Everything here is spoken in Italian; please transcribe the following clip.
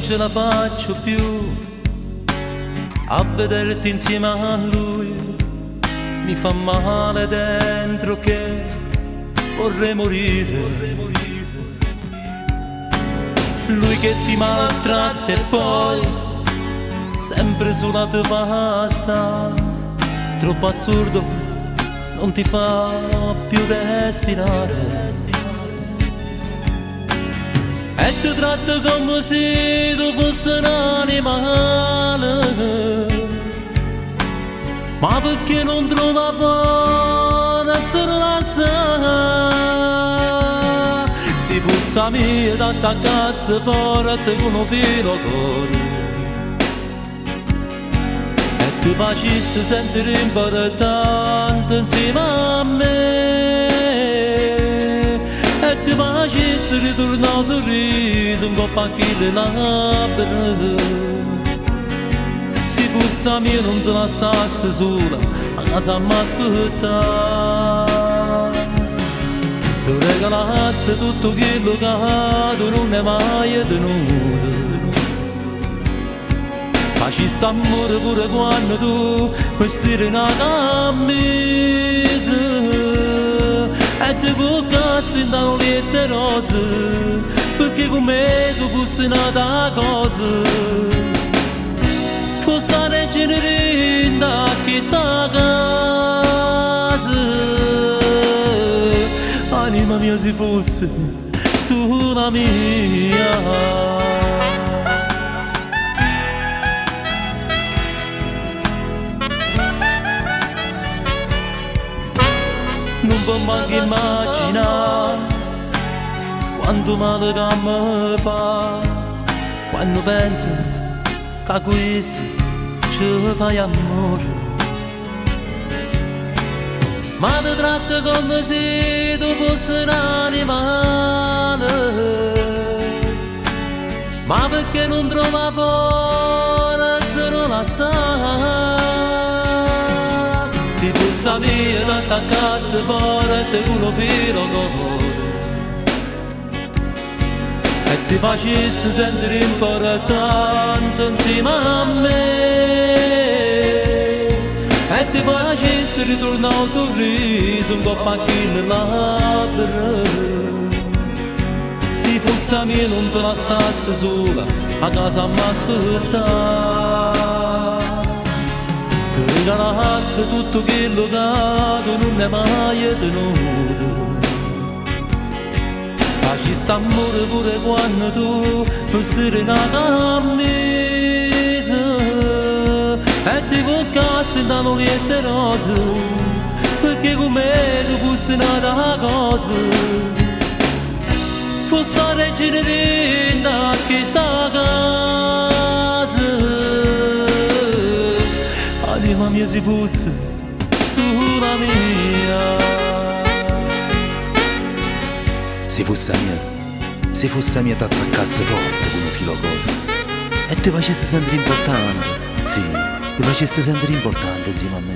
ce la faccio più a vederti insieme a lui. Mi fa male dentro che vorrei morire. Lui che ti maltratta e poi sempre sulla tua pasta, troppo assurdo, non ti fa più respirare. E ti tratta come se tu fossi un animale, ma perché non trova forza la sa? Se fosse a mia t'attaccasse forte con un filo cuore e ti facesse sentire importante insieme a me, e ti facesse ritornare un sorriso un po' a chi le labbra. Se fosse a mia non ti lasciasse sola a casa mi aspettare, ti regalasse tutto quello che tu non è mai tenuto. Facessi amore pure quando tu mi stai una camisa e ti bucassi in una liette rose, perché con me tu fossi nata cosa. Fosse la regina da questa casa, anima mia se fosse sulla mia. Non può mai immaginare quanto male che mi fa quando pensi che a questo ci fai amore. Ma ti tratta come se tu fossi un animale, ma perché non trova forza non la sa? Se fosse a mia t'attaccasse forte con un filo cuore e ti facesse sentire importante insieme a me, e ti facesse ritornare un sorriso un po' a chi le labbra. Se fosse a mia non ti lasciasse sola a casa mi aspettare, ti regalasse tutto quello che tu non è mai tenuto. Facessi amore pure quando tu mi stai una camisa e ti bucassi in una liette rose, perché con me tu fossi nata cosa. Fosse la regina da questa casa, anima mia se fosse sulla mia. Se fosse a mia t'attaccasse forte con un filo corto e ti facesse sentire importante, sì, ti facesse sentire importante insieme a me.